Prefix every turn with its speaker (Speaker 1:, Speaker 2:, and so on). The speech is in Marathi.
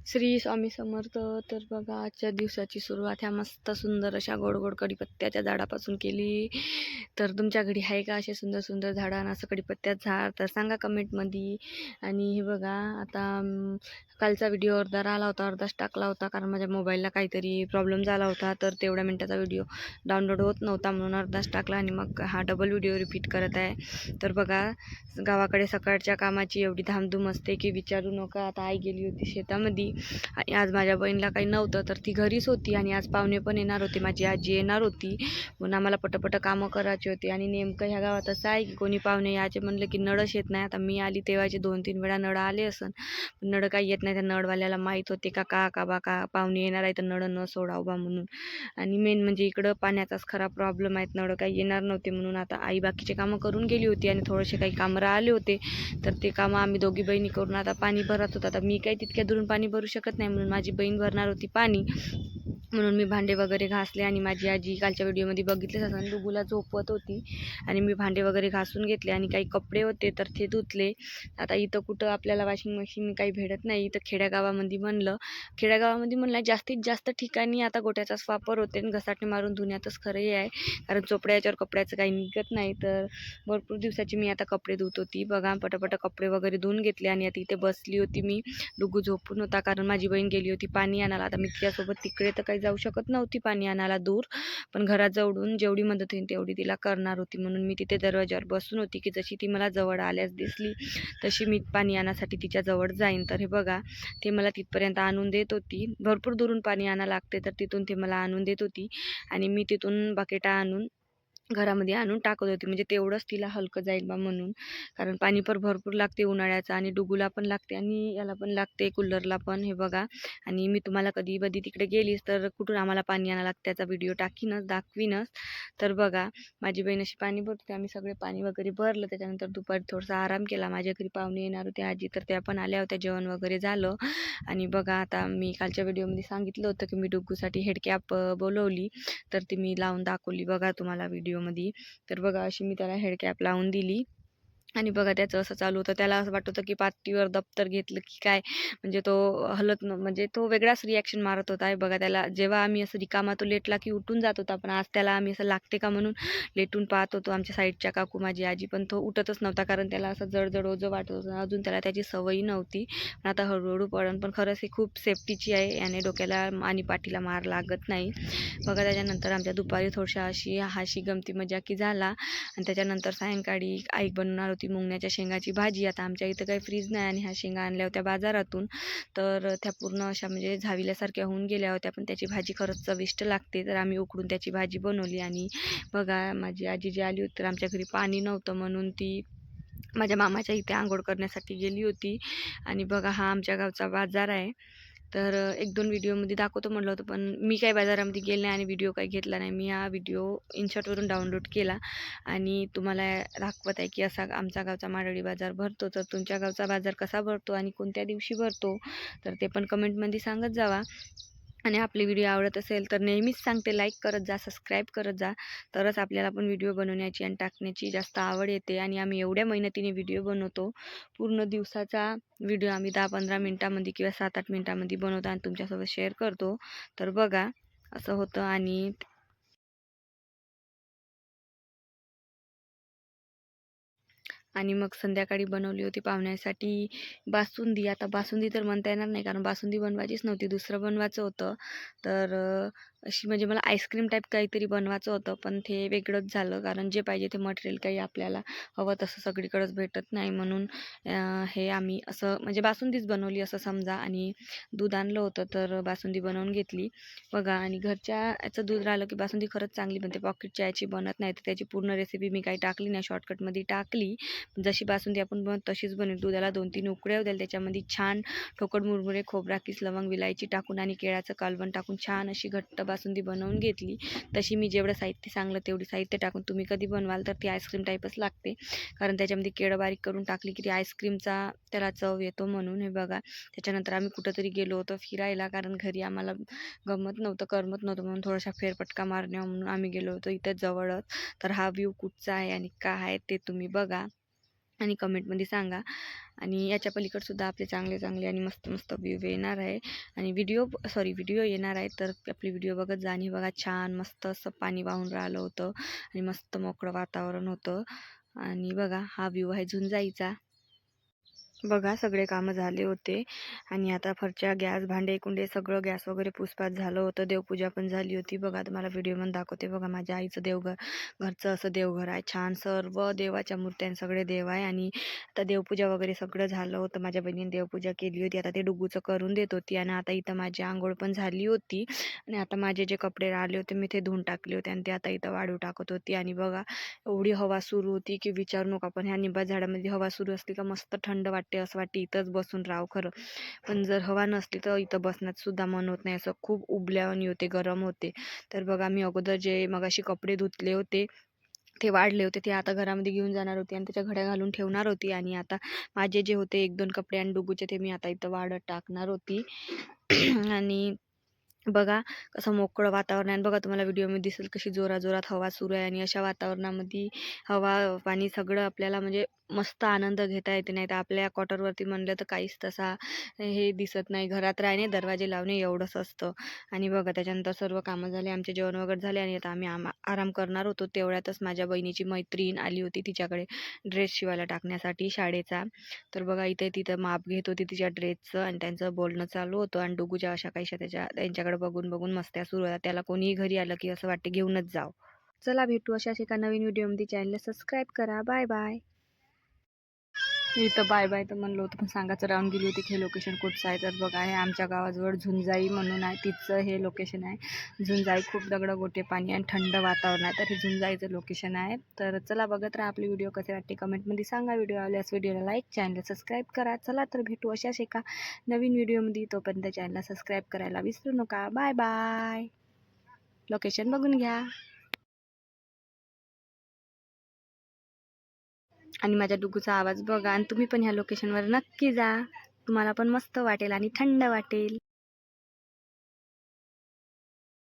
Speaker 1: श्री स्वामी समर्थ. तर बघा, आजच्या दिवसाची सुरुवात ह्या मस्त सुंदर अशा गोड गोड कढीपत्त्याच्या झाडापासून केली. तर तुमच्या घरी आहे का असे सुंदर सुंदर झाडं आणि असं कढीपत्त्याचं झाड? तर सांगा कमेंटमध्ये. आणि हे बघा, आता कालचा व्हिडिओ अर्धा राहिला होता, अर्धाच टाकला होता कारण माझ्या मोबाईलला काहीतरी प्रॉब्लेम झाला होता. तर तेवढ्या मिनटाचा व्हिडिओ डाउनलोड होत नव्हता म्हणून अर्धाच टाकला आणि मग हा डबल व्हिडिओ रिपीट करत आहे. तर बघा, गावाकडे सकाळच्या कामाची एवढी धामधूम असते की विचारू नका. आता आई गेली होती शेतामध्ये आणि आज माझ्या बहिणीला काही नव्हतं तर ती घरीच होती आणि आज पाहुणे पण येणार होते, माझी आजी येणार होती म्हणून आम्हाला पटपट कामं करायची होती. आणि नेमकं ह्या गावात असं आहे की कोणी पाहुणे यायचे म्हणलं की नळच येत नाही. आता मी आली तेव्हाचे 2-3 वेळा नळ आले असन, पण नळ काही येत नाही. त्या नळवाल्याला माहीत होते का का पाहुणे येणार आहे तर नळ न सोडावं बा म्हणून. आणि मेन म्हणजे इकडं पाण्याचाच खरा प्रॉब्लेम आहे, नळ काही येणार नव्हते म्हणून आता आई बाकीचे कामं करून गेली होती आणि थोडेसे काही कामं आले होते तर ते कामं आम्ही दोघी बहिणी करून आता पाणी भरत होतो. आता मी काही तितक्या दुरून पाणी भरू शकत नाही म्हणून माझी बहीण भरणार होती पाणी, म्हणून मी भांडे वगैरे घासले. आणि माझी आजी कालच्या व्हिडिओमध्ये बघितलेच असं डुगूला झोपवत होती आणि मी भांडे वगैरे घासून घेतले आणि काही कपडे होते तर ते धुतले. आता इथं कुठं आपल्याला वॉशिंग मशीन काही भेटत नाही. इथं खेड्यागावामध्ये म्हणलं जास्तीत जास्त ठिकाणी आता गोट्याचाच वापर होते आणि घसाटे मारून धुण्यातच खरं हे आहे, कारण चोपड्या याच्यावर कपड्याचं काही निघत नाही. तर भरपूर दिवसाची मी आता कपडे धुत होती. बघा, पटापट कपडे वगैरे धुवून घेतले आणि आता इथे बसली होती मी. डुगू झोपून होता कारण माझी बहीण गेली होती पाणी आणायला. आता मी तिच्यासोबत तिकडे तर काही जाऊ शकत नव्हती पाणी आणायला दूर, पण घरात जवळून जेवढी मदत होईल तेवढी तिला करणार होती म्हणून मी तिथे दरवाजावर बसून होती की जशी ती मला जवळ आल्यास दिसली तशी मी पाणी आणण्यासाठी तिच्या जवळ जाईन. तर हे बघा, ते मला तिथपर्यंत आणून देत होती. भरपूर दुरून पाणी आणायला लागते तर तिथून ते मला आणून देत होती आणि मी तिथून बकेटा आणून घरामध्ये आणून टाकत होती, म्हणजे तेवढंच तिला हलकं जाईल बा म्हणून. कारण पाणी पण भरपूर लागते उन्हाळ्याचं आणि डुगूला पण लागते आणि याला पण लागते कूलरला पण. हे बघा, आणि मी तुम्हाला कधी तिकडे गेलीस तर कुठून आम्हाला पाणी आणायला लागतं त्याचा व्हिडिओ दाखवीनच. तर बघा, माझी बहीण अशी पाणी भरते, आम्ही सगळे पाणी वगैरे भरलं. त्याच्यानंतर दुपारी थोडासा आराम केला. माझ्या घरी पाहुणे येणार होते आजी, तर त्या पण आल्या होत्या, जेवण वगैरे झालं. आणि बघा, आता मी कालच्या व्हिडिओमध्ये सांगितलं होतं की मी डुग्गूसाठी हेडकॅप बोलवली तर ती मी लावून दाखवली बघा तुम्हाला व्हिडिओमध्ये. तर बघा, अशी मी त्याला हेडकॅप लावून दिली आणि बघा त्याचं असं चालू होतं. त्याला असं वाटत होतं की पाठीवर दप्तर घेतलं की काय, म्हणजे तो हलत म्हणजे तो वेगळाच रिॲक्शन मारत होता. बघा, त्याला जेव्हा आम्ही असं रिकामा तो लेटला की उठून जात होता, पण आज त्याला आम्ही असं लागते का म्हणून लेटून पाहत होतो. आमच्या साईडच्या काकू, माझी आजी, पण तो उठतच नव्हता कारण त्याला असं जड ओझं वाटत होतं. अजून त्याला त्याची सवयी नव्हती, पण आता हळूहळू पडन. पण खरंच हे खूप सेफ्टीची आहे, याने डोक्याला आणि पाठीला मार लागत नाही. बघा, त्याच्यानंतर आमच्या दुपारी थोडीशा अशी हाशी गमती मजाकी झाला आणि त्याच्यानंतर सायंकाळी आई बनवणार होती मुंगण्याच्या शेंगाची भाजी. आता आमच्या इथं काही फ्रीज नाही आणि ह्या शेंगा आणल्या होत्या बाजारातून, तर त्या पूर्ण अशा म्हणजे झाविल्यासारख्या होऊन गेल्या होत्या, पण त्याची भाजी खरंच चविष्ट लागते. तर आम्ही उकडून त्याची भाजी बनवली. आणि बघा, माझी आजी जी आली होती तर आमच्या घरी पाणी नव्हतं म्हणून ती माझ्या मामाच्या इथे आंघोळ करण्यासाठी गेली होती. आणि बघा, हा आमच्या गावचा बाजार आहे. तर 1-2 व्हिडिओमध्ये दाखवतो म्हटलं होतं, पण मी काही बाजारामध्ये गेले नाही आणि व्हिडिओ काही घेतला नाही. मी हा व्हिडिओ इनशॉटवरून डाउनलोड केला आणि तुम्हाला दाखवत आहे की असा आमचा गावचा मारवाडी बाजार भरतो. तर तुमच्या गावचा बाजार कसा भरतो आणि कोणत्या दिवशी भरतो तर ते पण कमेंटमध्ये सांगत जावा. आणि आपले व्हिडिओ आवडत असेल तर नेहमीच सांगते, लाईक करत जा, सबस्क्राईब करत जा, तरच आपल्याला पण व्हिडिओ बनवण्याची आणि टाकण्याची जास्त आवड येते. आणि आम्ही एवढ्या मेहनतीने व्हिडिओ बनवतो, पूर्ण दिवसाचा व्हिडिओ आम्ही 10-15 मिनटामध्ये किंवा 7-8 मिनटामध्ये बनवतो आणि तुमच्यासोबत शेअर करतो. तर बघा, असं होतं. आणि मग संध्याकाळी बनवली होती पाहुण्यासाठी बासुंदी. आता बासुंदी तर म्हणता येणार नाही कारण बासुंदी बनवायचीच नव्हती, दुसरं बनवायचं होतं. तर अशी म्हणजे मला आईस्क्रीम टाईप काहीतरी बनवायचं होतं, पण ते वेगळंच झालं कारण जे पाहिजे ते मटेरियल काही आपल्याला हवं तसं सगळीकडेच भेटत नाही म्हणून हे आम्ही असं म्हणजे बासुंदीच बनवली असं समजा. आणि दूध आणलं होतं तर बासुंदी बनवून घेतली बघा. आणि घरच्या याचं दूध राहिलं की बासुंदी खरंच चांगली बनते, पॉकेटच्या याची बनत नाही. तर त्याची पूर्ण रेसिपी मी काही टाकली नाही, शॉर्टकटमध्ये टाकली. जशी बासुंदी आपण बनवतो तशीच बनेल. दुधाला 2-3 उकळ्या द्याल, त्याच्यामध्ये छान ठोकळ मुरमुरे, खोबरा किस, लवंग, विलायची टाकून आणि केळाचं कालवण टाकून छान अशी घट्ट बासुंदी बनवून घेतली. तशी मी जेवढं साहित्य सांगलं तेवढी साहित्य टाकून तुम्ही कधी बनवाल तर ती आईस्क्रीम टाईपच लागते, कारण त्याच्यामध्ये केळं बारीक करून टाकली की ती आईस्क्रीमचा त्याला चव येतो म्हणून. हे बघा, त्याच्यानंतर आम्ही कुठंतरी गेलो होतो फिरायला कारण घरी आम्हाला गमत नव्हतं, करमत नव्हतं म्हणून थोडासा फेरफटका मारण्यावर म्हणून आम्ही गेलो होतो इथं जवळच. तर हा व्ह्यू कुठचा आहे आणि काय आहे ते तुम्ही बघा. आणि कमेंटमध्ये सांगा. आणि याच्या पलीकडसुद्धा आपले चांगले चांगले आणि मस्त मस्त व्ह्यू येणार आहे. आणि व्हिडिओ येणार आहे, तर आपली व्हिडिओ बघत जा. आणि बघा छान मस्त असं पाणी वाहून राहिलं होतं आणि मस्त मोकळं वातावरण होतं. आणि बघा हा व्ह्यू आहे झुंजाईचा. बघा सगळे कामं झाले होते आणि आता फरच्या गॅस भांडे कुंडे सगळं गॅस वगैरे पुसपास झालं होतं. देवपूजा पण झाली होती. बघा तुम्हाला व्हिडिओमध्ये दाखवते. बघा माझ्या आईचं घरचं असं देवघर आहे. छान सर्व देवाच्या मूर्त्या सगळे देव आहे. आणि आता देवपूजा वगैरे सगळं झालं होतं. माझ्या बहिणीने देवपूजा केली होती. आता ते डुग्गूचं करून देत होती. आणि आता इथं माझी अंघोळ पण झाली होती. आणि आता माझे जे कपडे राहिले होते मी ते धुवून टाकले होते आणि ते आता इथं वाळू टाकत होती. आणि बघा एवढी हवा सुरू होती की विचारू नका. पण ह्या निंबा झाडामध्ये हवा सुरू असली का मस्त थंड वाटते, असं वाटते इथंच बसून राहावं खरं. पण जर हवा नसली तर इथं बसण्यात सुद्धा मन होत नाही, असं खूप उबल्यावानी होते, गरम होते. तर बघा मी अगोदर जे मगाशी कपडे धुतले होते ते वाढले होते ते आता घरामध्ये घेऊन जाणार होती आणि त्याच्या घड्या घालून ठेवणार होती. आणि आता माझे जे होते 1-2 कपडे आणि डुगूचे ते मी आता इथं वाळत टाकणार होती. आणि बघा कसं मोकळं वातावरण आहे. बघा तुम्हाला व्हिडिओमध्ये दिसेल कशी जोराजोरात हवा सुरू आहे. आणि अशा वातावरणामध्ये हवा पाणी सगळं आपल्याला म्हणजे मस्त आनंद घेता येते. नाही तर आपल्या क्वार्टरवरती म्हणलं तर काहीच तसा हे दिसत नाही. घरात राहणे, दरवाजे लावणे एवढंच असतं. आणि बघा त्याच्यानंतर सर्व कामं झाले, आमचे जेवण वगैरे झाले आणि आता आम्ही आराम करणार होतो. तेवढ्यातच माझ्या बहिणीची मैत्रीण आली होती तिच्याकडे ड्रेस शिवायला टाकण्यासाठी शाळेचा. तर बघा इथे तिथं माप घेत होती तिच्या ड्रेसचं आणि त्यांचं बोलणं चालू होतं. आणि डुगूच्या अशा काहीशा त्यांच्याकडे बघून बघून मस्त्या सुरू होत्या. त्याला कोणीही घरी आलं की असं वाटतं घेऊनच जावं. चला भेटू अशाच एका नवीन व्हिडिओमध्ये. चॅनलला सबस्क्राईब करा. Bye bye. इथं बाय बाय तर म्हणलं होतं पण सांगायचं राहून गेली होती की हे लोकेशन कुठचं आहे. तर बघा हे आमच्या गावाजवळ झुंजाई म्हणून आहे, तिथचं हे लोकेशन आहे. झुंजाई खूप दगडं पाणी आणि थंड वातावरण आहे. तर हे झुंजाईचं लोकेशन आहे. तर चला बघत राहा. आपली व्हिडिओ कसे वाटते कमेंटमध्ये सांगा. व्हिडिओ आवडल्यास व्हिडिओला लाईक, चॅनलला सबस्क्राईब करा. चला तर भेटू अशाच एका नवीन व्हिडिओमध्ये. तोपर्यंत चॅनलला सबस्क्राईब करायला विसरू नका. Bye bye. लोकेशन बघून घ्या. आणि माझ्या डुगूचा आवाज बघा. आणि तुम्ही पण ह्या लोकेशनवर नक्की जा. तुम्हाला पण मस्त वाटेल आणि थंड वाटेल.